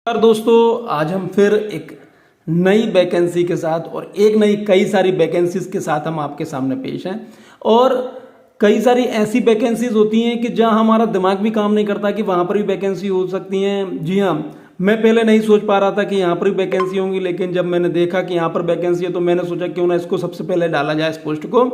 नमस्कार दोस्तों, आज हम फिर एक नई वैकेंसी के साथ और एक नई कई सारी वैकेंसीज के साथ हम आपके सामने पेश हैं। और कई सारी ऐसी वैकेंसीज होती हैं कि जहां हमारा दिमाग भी काम नहीं करता कि वहां पर भी वैकेंसी हो सकती हैं। जी हाँ, मैं पहले नहीं सोच पा रहा था कि यहाँ पर भी वैकेंसी होंगी, लेकिन जब मैंने देखा कि यहाँ पर वैकेंसी है तो मैंने सोचा क्यों ना इसको सबसे पहले डाला जाए इस पोस्ट को।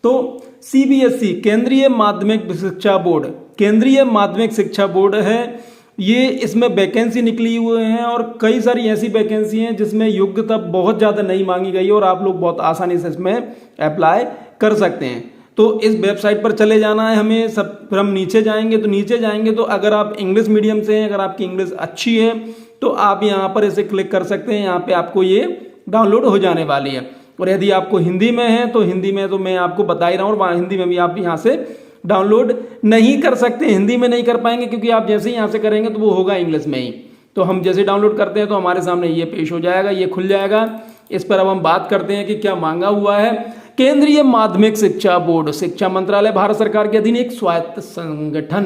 तो सीबीएसई केंद्रीय माध्यमिक शिक्षा बोर्ड, केंद्रीय माध्यमिक शिक्षा बोर्ड है ये, इसमें वैकेंसी निकली हुए हैं और कई सारी ऐसी वैकेंसी हैं जिसमें योग्यता बहुत ज़्यादा नहीं मांगी गई और आप लोग बहुत आसानी से इसमें अप्लाई कर सकते हैं। तो इस वेबसाइट पर चले जाना है हमें। सब फिर हम नीचे जाएंगे तो अगर आप इंग्लिश मीडियम से हैं, अगर आपकी इंग्लिश अच्छी है तो आप यहाँ पर इसे क्लिक कर सकते हैं। यहाँ पे आपको ये डाउनलोड हो जाने वाली है। और यदि आपको हिंदी में है तो हिंदी में तो मैं आपको बता ही रहा हूँ, और हिंदी में भी आप यहाँ से डाउनलोड नहीं कर सकते। हिंदी में नहीं कर पाएंगे क्योंकि आप जैसे ही यहाँ से करेंगे तो वो होगा इंग्लिश में ही। तो हम जैसे डाउनलोड करते हैं तो हमारे सामने ये पेश हो जाएगा, ये खुल जाएगा। इस पर अब हम बात करते हैं कि क्या मांगा हुआ है। केंद्रीय माध्यमिक शिक्षा बोर्ड, शिक्षा मंत्रालय, भारत सरकार के अधीन एक स्वायत्त संगठन।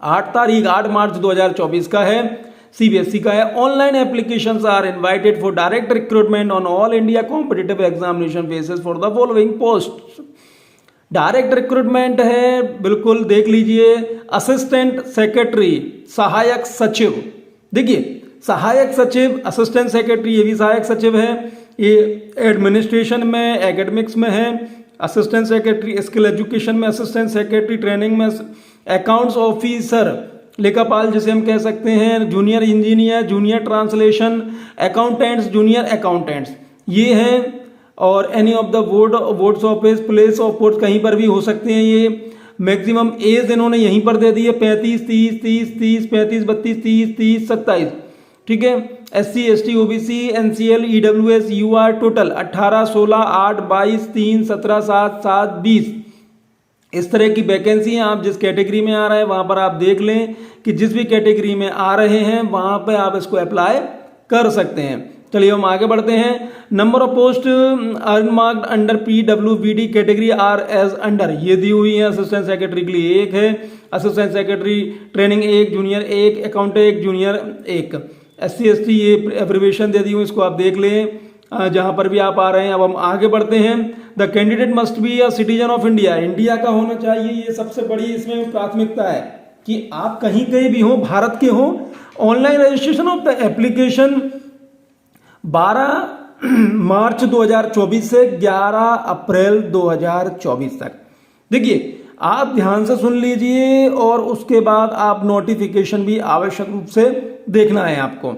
8 मार्च 2024 का है, सीबीएसई का है। Online applications are invited for direct recruitment on all India competitive examination basis for the following post. Direct recruitment है, बिल्कुल देख लीजिए। असिस्टेंट सेक्रेटरी, सहायक सचिव, देखिए सहायक सचिव, असिस्टेंट सेक्रेटरी, ये भी सहायक सचिव है। ये एडमिनिस्ट्रेशन में, एकेडमिक्स में है असिस्टेंट सेक्रेटरी, स्किल एजुकेशन में असिस्टेंट सेक्रेटरी, ट्रेनिंग में अकाउंट्स ऑफिसर, लेखापाल जिसे हम कह सकते हैं, junior engineer, junior translation accountants, junior accountants ये हैं। और any of the boards office, place of post कहीं पर भी हो सकते हैं ये। मैक्सिमम एज इन्होंने यहीं पर दे दी है 35, 30, 30, 30, 35, 32, 30, 30, 27, ठीक है। SC, ST, OBC, NCL, EWS, UR total 18, 16, 8, 22, 3, 17, 7, 7, 20 इस तरह की वैकेंसी है। आप जिस कैटेगरी में आ रहे हैं वहां पर आप देख लें कि जिस भी कैटेगरी में आ रहे हैं वहां पर आप इसको अप्लाई कर सकते हैं। चलिए हम आगे बढ़ते हैं। Number of post unmarked under PWBD category are as under, ये दी हुई है। असिस्टेंट सेक्रेटरी के लिए 1 है, assistant secretary training 1, junior 1, account 1, junior 1। SC, ST ये एब्रिविएशन दे दी हुई, इसको आप देख लें जहां पर भी आप आ रहे हैं। अब हम आगे बढ़ते हैं। The candidate must be a citizen of India, India का होना चाहिए, ये सबसे बड़ी इसमें प्राथमिकता है कि आप कहीं भी हो, भारत के हो। Online registration of the application 12 मार्च 2024 से 11 अप्रैल 2024 तक। देखिए आप ध्यान से सुन लीजिए और उसके बाद आप नोटिफिकेशन भी आवश्यक रूप से देखना है आपको।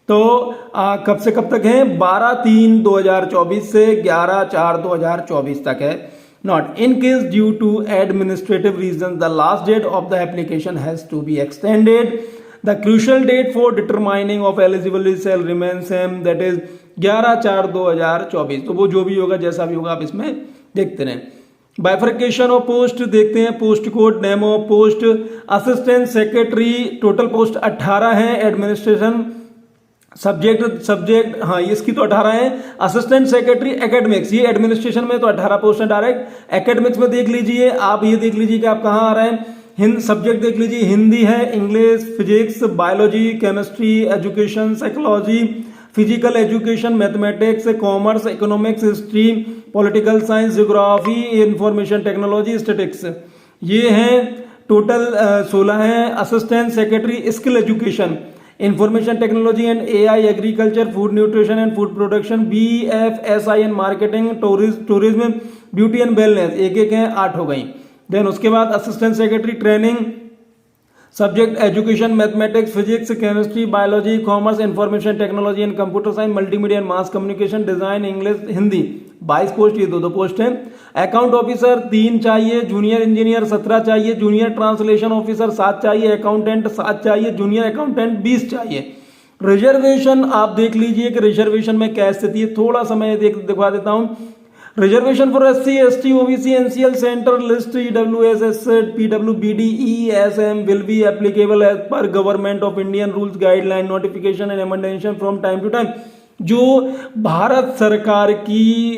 तो कब से कब तक है? 12/3/2024 से 11/4/2024 तक है। Not in case due to administrative reason the last date of the application has to be extended. The crucial date for determining of eligibility shall remain same, that is 11/4/2024। तो वो जो भी होगा, जैसा भी होगा, आप इसमें देखते रहें। बाइफर्केशन ऑफ पोस्ट देखते हैं। Post code, name of post, assistant secretary total post 18 है। एडमिनिस्ट्रेशन सब्जेक्ट हाँ इसकी तो 18 है। असिस्टेंट सेक्रेटरी एकेडमिक्स, ये एडमिनिस्ट्रेशन में तो 18 पोस्ट है डायरेक्ट। एकेडमिक्स में देख लीजिए आप, ये देख लीजिए कि आप कहाँ आ रहे हैं। सब्जेक्ट देख लीजिए, हिंदी है, English, physics, biology, chemistry, education, psychology, physical education, mathematics, commerce, economics, history, political science, geography, information technology, statics, ये हैं टोटल 16 हैं। Assistant secretary skill education, information technology and AI, agriculture, food nutrition and food production, BFSI and marketing, tourism, beauty and wellness, एक हैं, 8 हो गई। Then उसके बाद assistant secretary training subject education, mathematics, physics, chemistry, biology, commerce, information technology and computer science, multimedia and mass communication, design, English, Hindi 22 post, ये 2 post हैं। Account officer 3 चाहिए, junior engineer 17 चाहिए, जूनियर ट्रांसलेशन ऑफिसर 7 चाहिए, accountant 7 चाहिए, junior accountant 20 चाहिए। Reservation आप देख लीजिए कि रिजर्वेशन में क्या स्थिति है, थोड़ा सा मैं दिखवा देता हूं। Reservation for SC, ST, OBC, NCL, central list, EWS, SC, PWBD, ESM will be applicable as per Government of Indian rules, guideline, notification and amendment from time to time। जो भारत सरकार की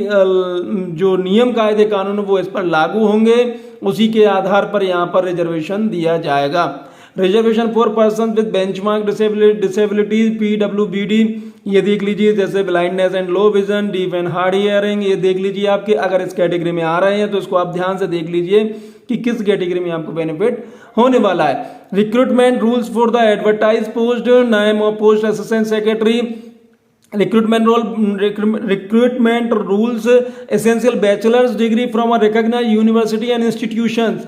जो नियम कायदे कानून वो इस पर लागू होंगे, उसी के आधार पर यहाँ पर रिजर्वेशन दिया जाएगा। Reservation for person with benchmark disability PWBD, ये देख लीजिए, जैसे blindness and low vision, deaf and hard hearing, ये देख लीजिए आपके अगर इस कैटेगरी में आ रहे हैं तो इसको आप ध्यान से देख लीजिए कि किस कैटेगरी में आपको बेनिफिट होने वाला है। Recruitment rules for the advertise post, name of post assistant secretary, recruitment rules, essential bachelor's degree from a recognised university and institutions.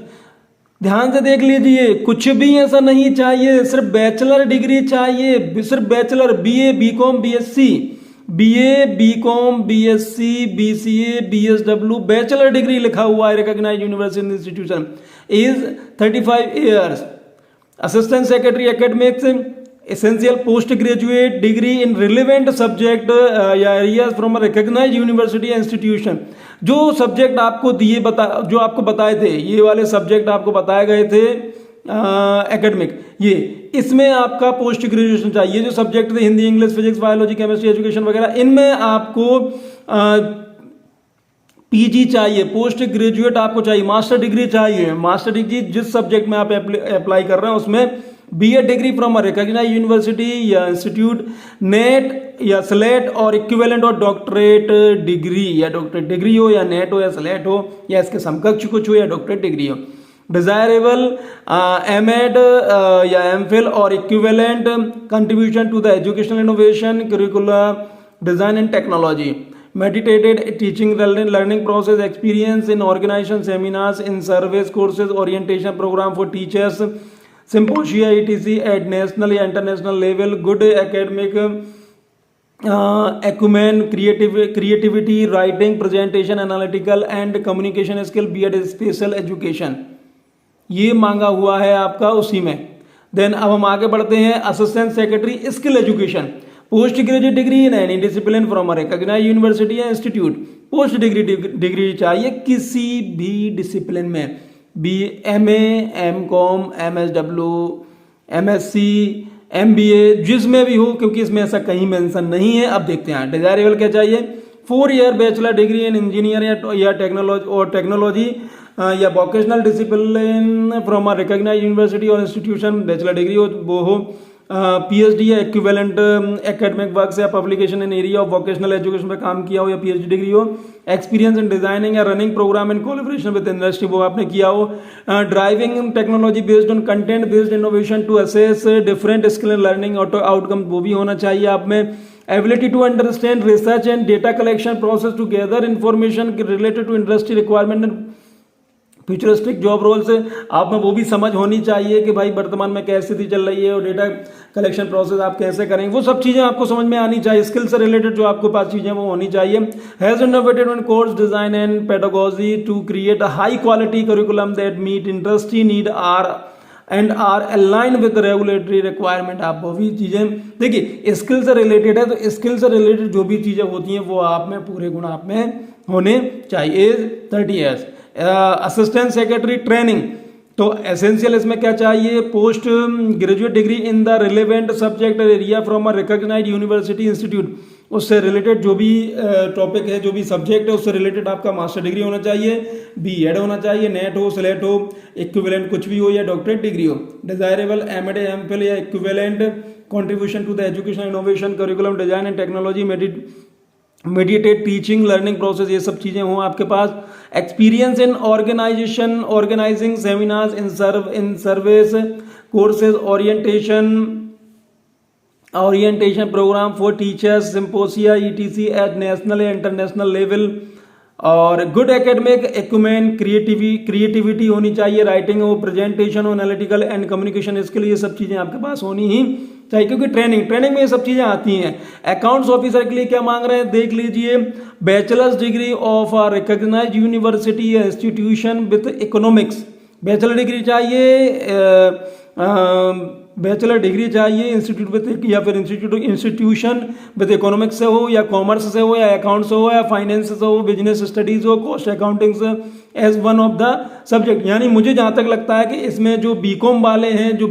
ध्यान से देख लीजिए, कुछ भी ऐसा नहीं चाहिए, सिर्फ बैचलर डिग्री चाहिए, सिर्फ bachelor, BA BCom BSc, BA BCom BSc BCA BSW, bachelor degree लिखा हुआ है, recognised university institution, age 35 years. Assistant secretary academics, essential post graduate degree in relevant subject या areas from a recognised university institution. जो subject आपको दिए जो आपको बताए थे, ये वाले सब्जेक्ट आपको बताए गए थे एकेडमिक, ये इसमें आपका पोस्ट ग्रेजुएशन चाहिए। जो सब्जेक्ट थे Hindi, English, physics, biology, chemistry, education वगैरह, इनमें आपको PG चाहिए, पोस्ट ग्रेजुएट आपको चाहिए, मास्टर डिग्री चाहिए। मास्टर डिग्री जिस सब्जेक्ट में आप अप्लाई कर रहे हैं उसमें BA degree from a recognised university या इंस्टीट्यूट, नेट या स्लेट और इक्विवेलेंट और डॉक्टरेट डिग्री, या डॉक्टरेट डिग्री हो या नेट हो या स्लेट हो या इसके समकक्ष कुछ हो या डॉक्टरेट डिग्री हो। डिजायरेबल एमएड या एमफिल और equivalent contribution to the educational innovation, curricular design and technology, meditated teaching learning process, experience in organization, seminars, in service courses, orientation program for teachers, symposia etc at national and international level, good academic acumen, creativity, writing, presentation, analytical and communication skill, B.Ed special education, ये मांगा हुआ है आपका उसी में। Then अब हम आगे बढ़ते हैं, assistant secretary skill education, post graduate degree in any discipline from a recognised university या इंस्टीट्यूट। पोस्ट डिग्री चाहिए किसी भी डिसिप्लिन में, MA MCom MSW MSc MBA, जिसमें भी हो, क्योंकि इसमें ऐसा कहीं मेंशन नहीं है। अब देखते हैं डिजायरेबल क्या चाहिए, 4 year bachelor degree in engineer या टेक्नोलॉजी या vocational discipline from a recognised university और इंस्टीट्यूशन, बैचलर डिग्री हो वो हो, PhD या इक्विवेलेंट एकेडमिक वर्क्स या publication in area of vocational education में काम किया हो या PhD डिग्री हो, एक्सपीरियंस इन डिजाइनिंग या running programme in collaboration with industry, वो आपने किया हो, driving technology based on content based innovation to assess different skill learning outcome, वो भी होना चाहिए आप में। Ability to understand research and data collection process to gather information related to industry requirement and futuristic job roles, आप में वो भी समझ होनी चाहिए कि भाई वर्तमान में क्या स्थिति चल रही है और डेटा कलेक्शन प्रोसेस आप कैसे करेंगे, वो सब चीज़ें आपको समझ में आनी चाहिए। स्किल से रिलेटेड जो आपके पास चीज़ें वो होनी चाहिए। Has innovated on course design and pedagogy to create a high quality curriculum that meet industry need and are align with regulatory requirement. आप वो भी चीज़ें देखिए, स्किल से रिलेटेड है तो स्किल से रिलेटेड जो भी चीज़ें होती हैं वो आप में पूरे गुण आप में होने चाहिए। Age 30 years. Assistant secretary training, तो एसेंशियल इसमें क्या चाहिए, post graduate degree in the relevant subject area from a recognised university institute, उससे रिलेटेड जो भी टॉपिक है, जो भी सब्जेक्ट है उससे रिलेटेड आपका मास्टर डिग्री होना चाहिए, B.Ed होना चाहिए, नेट हो, स्लेट हो, इक्विवेलेंट कुछ भी हो या डॉक्टरेट डिग्री हो। डिजायरेबल M.Ed MPhil या equivalent, contribution to the education innovation, curriculum design and technology, meditate teaching learning process, ये सब चीज़ें हों आपके पास। Experience in organizing seminars in service courses, orientation program for teachers, symposia ETC at national या international level, और good academic acumen, creativity होनी चाहिए, राइटिंग हो, प्रेजेंटेशन हो, एनालिटिकल एंड कम्युनिकेशन स्किल, ये सब चीज़ें आपके पास होनी ही चाहिए, क्योंकि ट्रेनिंग में ये सब चीज़ें आती हैं। अकाउंट्स ऑफिसर के लिए क्या मांग रहे हैं, देख लीजिए, bachelors degree of a recognised university या institution with economics, bachelor degree चाहिए इंस्टीट्यूट विद या फिर इंस्टीट्यूशन विद इकोनॉमिक्स से हो या कॉमर्स से हो या अकाउंट्स हो या फाइनेंस से हो, बिजनेस स्टडीज हो, कॉस्ट अकाउंटिंग से as one of the subject. यानी मुझे जहाँ तक लगता है कि इसमें जो BCom वाले हैं, जो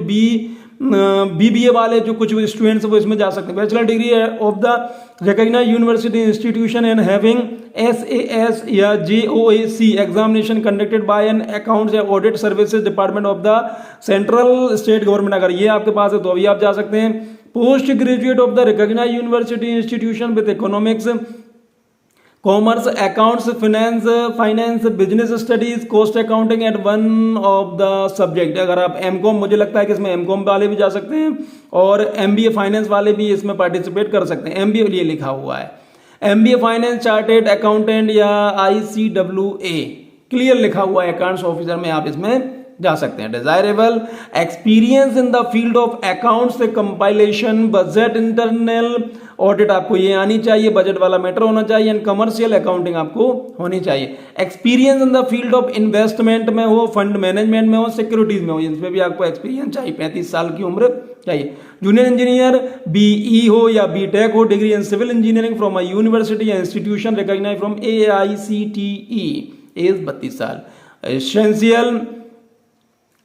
BBA वाले जो कुछ स्टूडेंट्स वो इसमें जा सकते हैं। Bachelor degree of the recognised university institution and having SAS या JOAC examination conducted by an accounts या audit services department of the central state government, अगर ये आपके पास है तो अभी आप जा सकते हैं। Post graduate of the recognised university institution with economics, commerce, accounts, finance, business studies, cost accounting at one of the subject. अगर आप MCOM, मुझे लगता है कि इसमें MCOM वाले भी जा सकते हैं और MBA फाइनेंस वाले भी इसमें पार्टिसिपेट कर सकते हैं। MBA लिए लिखा हुआ है, MBA फाइनेंस, चार्टेड अकाउंटेंट या ICWA क्लियर लिखा हुआ है अकाउंट्स ऑफिसर में, आप इसमें जा सकते हैं। Desirable experience in the field of accounts, compilation, budget, internal audit, आपको ये आनी चाहिए, बजट वाला मैटर होना चाहिए, एंड कमर्शियल अकाउंटिंग आपको होनी चाहिए। Experience in the field of investment में हो, फंड मैनेजमेंट में हो, सिक्योरिटीज में हो, इसमें भी आपको एक्सपीरियंस चाहिए, 35 साल की उम्र चाहिए। जूनियर इंजीनियर BE हो या BTech हो, degree in civil engineering from a university या institution recognized from AICTE, age 32 साल। एसेंशियल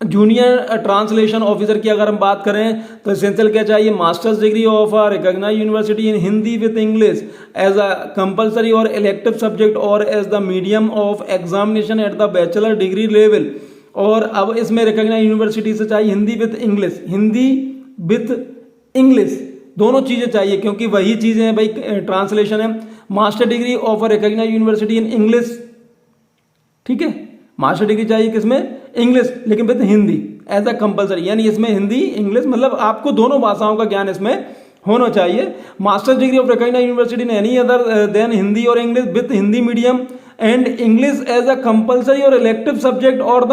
जूनियर ट्रांसलेशन ऑफिसर की अगर हम बात करें तो एसेंशियल क्या चाहिए, master's degree of a recognised university in Hindi with English as a compulsory और इलेक्टिव सब्जेक्ट और as the medium of examination at the bachelor degree level. और अब इसमें रिकॉग्नाइज्ड यूनिवर्सिटी से चाहिए Hindi with English, Hindi with English दोनों चीजें चाहिए, क्योंकि वही चीजें हैं भाई, ट्रांसलेशन है। Master degree of a recognised university in English, ठीक है, मास्टर डिग्री चाहिए किसमें, इंग्लिश, लेकिन with Hindi as a compulsory, यानी इसमें हिंदी इंग्लिश, मतलब आपको दोनों भाषाओं का ज्ञान इसमें होना चाहिए। Master degree of recognized university in any other than Hindi और English with Hindi medium and English as a compulsory और इलेक्टिव सब्जेक्ट और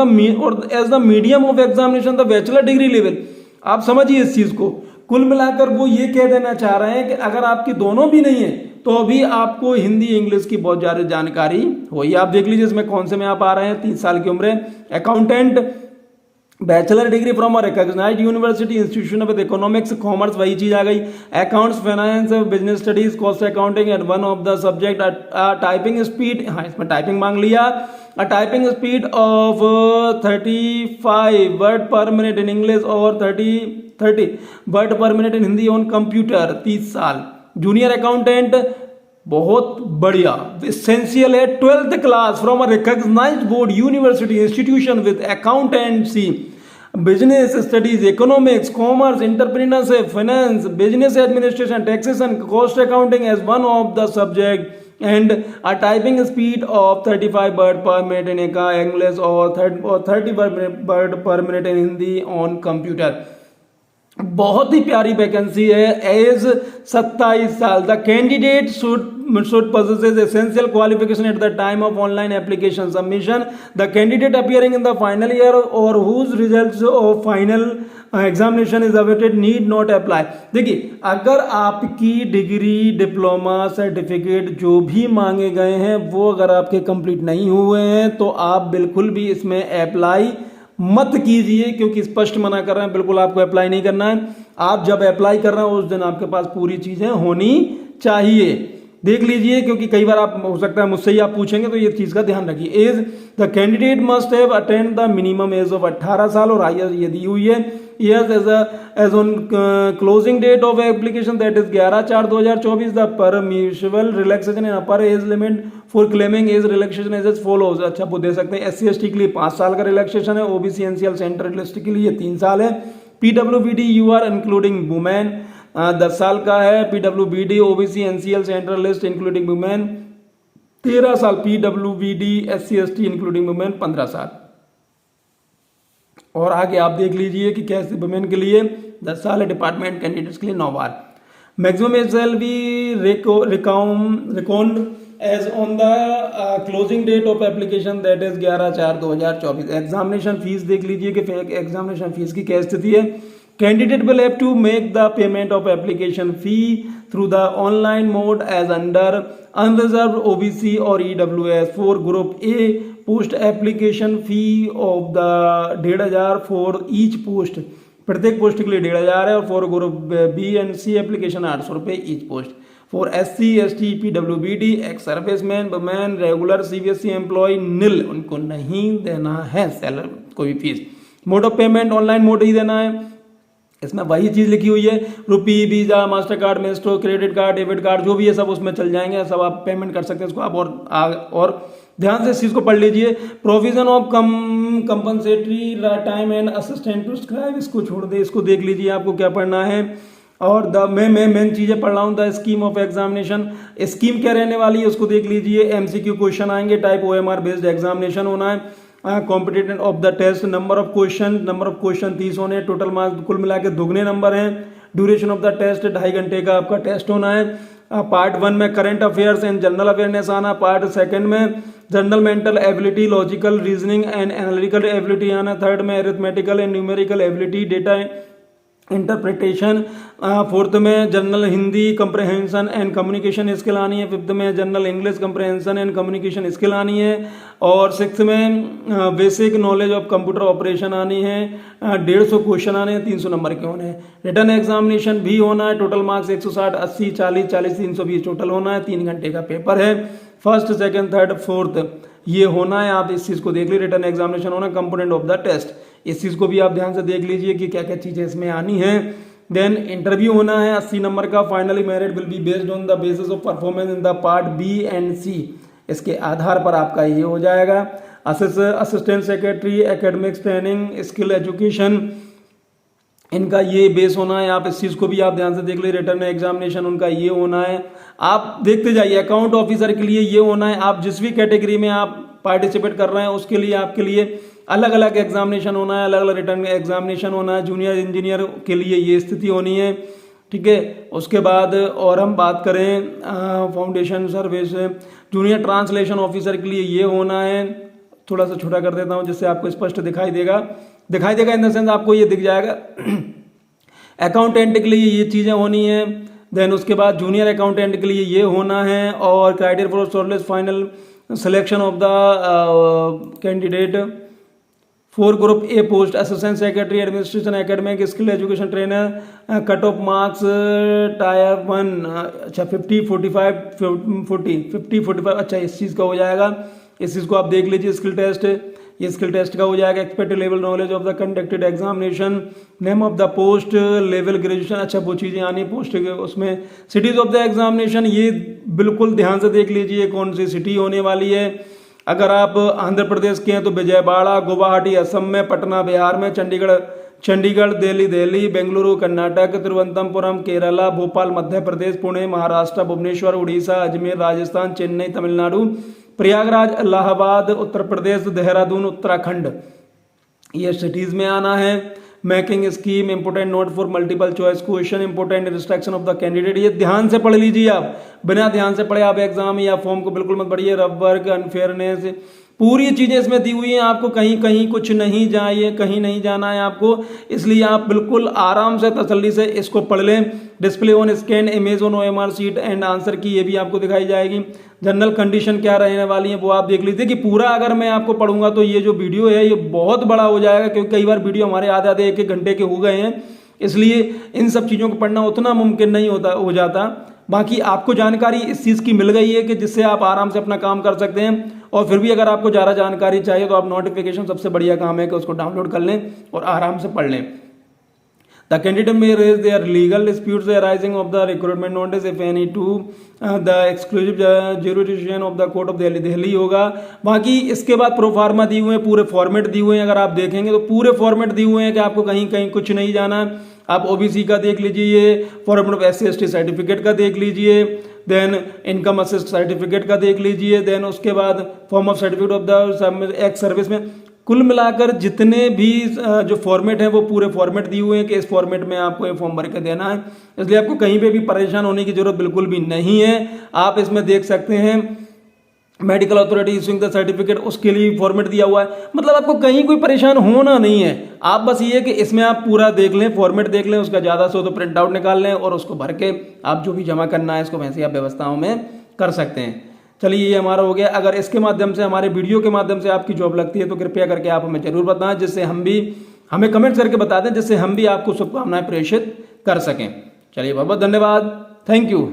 as the medium of examination the bachelor degree level. आप समझिए इस चीज को, कुल मिलाकर वो ये कह देना चाह रहे हैं कि अगर आपकी दोनों भी नहीं है तो अभी आपको हिंदी इंग्लिश की बहुत ज्यादा जानकारी हो। ये आप देख लीजिए इसमें कौन से में आप आ रहे हैं, 30 साल की उम्र है। Accountant, bachelor degree from a recognised university institution with economics, commerce, वही चीज आ गई। Accounts, finance, business studies, cost accounting at one of the subject. Typing speed, हाँ इसमें टाइपिंग मांग लिया। A typing speed of 35 word per minute in English और 30 word per minute in Hindi on computer, 30 साल। जूनियर अकाउंटेंट, बहुत बढ़िया, essential है 12th class from a recognised board university institution with accountancy, business studies, economics, commerce, entrepreneurship, finance, business administration, taxation, cost accounting as one of the subject and a typing speed of 35 word per minute in English और 30 word per minute in Hindi on computer. बहुत ही प्यारी vacancy है। Age 27 साल। The candidate should possess essential qualification at the time of online application submission. The candidate appearing in the final year or whose results of final examination is awaited need not apply. देखिए, अगर आपकी degree, diploma, certificate जो भी मांगे गए हैं वो अगर आपके कंप्लीट नहीं हुए हैं तो आप बिल्कुल भी इसमें अप्लाई मत कीजिए, क्योंकि स्पष्ट मना कर रहे हैं, बिल्कुल आपको अप्लाई नहीं करना है। आप जब अप्लाई कर रहे हैं उस दिन आपके पास पूरी चीजें होनी चाहिए। देख लीजिए, क्योंकि कई बार आप हो सकता है मुझसे ही आप पूछेंगे, तो ये चीज का ध्यान रखिए। Age, the candidate must have attend the minimum age of 18 साल और हाईएस्ट ये दी हुई है। Yes, age on closing date of application that is 11/4/2024 the permissible relaxation in upper age limit for claiming age relaxation as follows. अच्छा, वो दे सकते हैं। SC/ST के लिए 5 साल का रिलैक्सेशन है। OBC NCL सेंट्रल लिस्ट के लिए 3 साल है। PWBD UR इंक्लूडिंग वुमेन 10 साल का है। PWBD OBC NCL central list including women 13 साल। PWBD SC/ST इंक्लूडिंग वुमेन 15 साल। और आगे आप देख लीजिए कि कैसे वुमेन के लिए 10 साल है, डिपार्टमेंट कैंडिडेट्स के लिए 9 बार। Maximum age will be reckoned as on the closing date of application that is 11/4/2024। Examination fees देख लीजिए कि एग्जामिनेशन फीस की क्या स्थिति है। Candidate will have to make the payment of application fee through the online mode as under unreserved OBC or EWS. For Group A, post application fee of the 1,500 for each post. प्रत्येक post के लिए 1,500 है। और for group B and C application 800 रुपये each post. For SC/ST PWBD ex serviceman, women, regular CBSE employ nil, उनको नहीं देना है सैलरी कोई भी fees. Mode of payment online mode ही देना है। इसमें वही चीज़ लिखी हुई है, RuPay, Visa, Mastercard, Maestro, credit card, debit card, जो भी है सब उसमें चल जाएंगे, सब आप पेमेंट कर सकते हैं इसको आप। और ध्यान से इस चीज़ को पढ़ लीजिए, provision of compensatory time and assistant to scribe, इसको छोड़ दे, इसको देख लीजिए आपको क्या पढ़ना है। और मैं मेन चीज़ें पढ़ रहा हूँ, the scheme of examination, scheme क्या रहने वाली है उसको देख लीजिए। एमसीक्यू क्वेश्चन आएंगे, टाइप OMR बेस्ड एग्जामिनेशन होना है। Competent of the test, number of question 30 होने, टोटल मार्क्स कुल मिला के दुगने नंबर हैं। ड्यूरेशन ऑफ द टेस्ट 2.5 घंटे का आपका टेस्ट होना है। पार्ट 1 में current affairs and general awareness आना, पार्ट 2 में general mental ability, logical reasoning and analytical ability आना, 3rd में arithmetical and numerical ability, data interpretation, 4th में general Hindi comprehension and communication skill आनी है, 5th में general English comprehension and communication skill आनी है, और 6th में basic knowledge of computer operation आनी है। 150 क्वेश्चन आने हैं, 300 नंबर के होने हैं। रिटर्न एग्जामिनेशन भी होना है, टोटल मार्क्स 160, 80, 40, 40, 320 टोटल होना है। 3 घंटे का पेपर है, 1st, 2nd, 3rd, 4th ये होना है। आप इस चीज़ को देख लीजिए, रिटर्न एग्जामिनेशन होना, कंपोनेंट ऑफ द टेस्ट, इस चीज़ को भी आप ध्यान से देख लीजिए कि क्या क्या चीज़ें इसमें आनी है। देन इंटरव्यू होना है 80 नंबर का, finally merit will be based on the basis of performance in the part B and C, इसके आधार पर आपका ये हो जाएगा। Assistant secretary, academics training, skill education, इनका ये बेस होना है। आप इस चीज़ को भी आप ध्यान से देख लीजिए, रिटर्न एग्जामिनेशन उनका ये होना है। आप देखते जाइए, अकाउंट ऑफिसर के लिए ये होना है। आप जिस भी कैटेगरी में आप पार्टिसिपेट कर रहे हैं उसके लिए आपके लिए अलग अलग एग्जामिनेशन होना है, अलग अलग रिटर्न एग्जामिनेशन होना है। जूनियर इंजीनियर के लिए ये स्थिति होनी है, ठीक है। उसके बाद और हम बात करें foundation service, junior translation officer के लिए ये होना है। थोड़ा सा छोटा कर देता हूँ जिससे आपको स्पष्ट दिखाई देगा इन द सेंस आपको ये दिख जाएगा। अकाउंटेंट के लिए ये चीज़ें होनी है। देन उसके बाद जूनियर अकाउंटेंट के लिए ये होना है। और criteria for shortlist final selection of the candidate for group A post, assistant secretary, administration, academic, skill education trainer, cut off marks tyre 1, अच्छा 50, 45, 40, 50, 45, अच्छा इस चीज़ का हो जाएगा। इस चीज़ को आप देख लीजिए, स्किल टेस्ट, ये स्किल टेस्ट का हो जाएगा। Expected level knowledge of the conducted examination, name of the post, level graduation, अच्छा वो चीज़ें आनी पोस्ट के उसमें। सिटीज ऑफ द एग्जामिनेशन, ये बिल्कुल ध्यान से देख लीजिए कौन सी सिटी होने वाली है। अगर आप आंध्र प्रदेश के हैं तो विजयवाड़ा, गुवाहाटी असम में, पटना बिहार में, चंडीगढ़ दिल्ली, बेंगलुरु कर्नाटक, तिरुवनंतपुरम केरला, भोपाल मध्य प्रदेश, पुणे महाराष्ट्र, भुवनेश्वर उड़ीसा, अजमेर राजस्थान, चेन्नई तमिलनाडु, प्रयागराज इलाहाबाद उत्तर प्रदेश, देहरादून उत्तराखंड, ये सिटीज में आना है। Making scheme, important note for multiple choice question, important instruction of the candidate, ये ध्यान से पढ़ लीजिए। आप बिना ध्यान से पढ़े आप एग्जाम या फॉर्म को बिल्कुल मत पढ़िए। रफ वर्क, अनफेयरनेस, पूरी चीज़ें इसमें दी हुई हैं। आपको कहीं कुछ नहीं जाइए, कहीं नहीं जाना है आपको, इसलिए आप बिल्कुल आराम से तसल्ली से इसको पढ़ लें। Display on scan image on OMR sheet and answer की ये भी आपको दिखाई जाएगी। जनरल कंडीशन क्या रहने वाली है वो आप देख लीजिए। कि पूरा अगर मैं आपको पढ़ूंगा तो ये जो वीडियो है ये बहुत बड़ा हो जाएगा, क्योंकि कई बार वीडियो हमारे आधे 1-1 घंटे के हो गए हैं, इसलिए इन सब चीज़ों को पढ़ना उतना मुमकिन नहीं हो जाता। बाकी आपको जानकारी इस चीज़ की मिल गई है कि जिससे आप आराम से अपना काम कर सकते हैं। और फिर भी अगर आपको ज़्यादा जानकारी चाहिए तो आप नोटिफिकेशन, सबसे बढ़िया काम है कि उसको डाउनलोड कर लें और आराम से पढ़ लें। The candidate may raise their legal disputes arising of the recruitment notice if any to the exclusive jurisdiction of the court of Delhi, Delhi होगा। बाकी इसके बाद प्रोफार्मा दी हुए हैं, पूरे फॉर्मेट दिए हुए हैं। अगर आप देखेंगे तो पूरे फॉर्मेट दिए हुए हैं कि आपको कहीं कुछ नहीं जाना। आप OBC का देख लीजिए, फॉर्मेट ऑफ SC/ST सर्टिफिकेट का देख लीजिए, देन इनकम असिस्ट सर्टिफिकेट का देख लीजिए, देन उसके बाद form of certificate of the ex service में। कुल मिलाकर जितने भी जो फॉर्मेट है वो पूरे फॉर्मेट दिए हुए हैं कि इस फॉर्मेट में आपको ये फॉर्म भर के देना है। इसलिए आपको कहीं पे भी परेशान होने की जरूरत बिल्कुल भी नहीं है। आप इसमें देख सकते हैं medical authority issuing the certificate, उसके लिए फॉर्मेट दिया हुआ है। मतलब आपको कहीं कोई परेशान होना नहीं है। आप बस ये कि इसमें आप पूरा देख लें, फॉर्मेट देख लें, उसका ज़्यादा से तो प्रिंट आउट निकाल लें और उसको भर के आप जो भी जमा करना है इसको वैसे आप व्यवस्थाओं में कर सकते हैं। चलिए, ये हमारा हो गया। अगर इसके माध्यम से, हमारे वीडियो के माध्यम से आपकी जॉब लगती है तो कृपया करके आप हमें जरूर बताएं, जिससे हम भी, हमें कमेंट्स करके बता दें, जिससे हम भी आपको शुभकामनाएं प्रेषित कर सकें। चलिए, बहुत बहुत धन्यवाद। Thank you.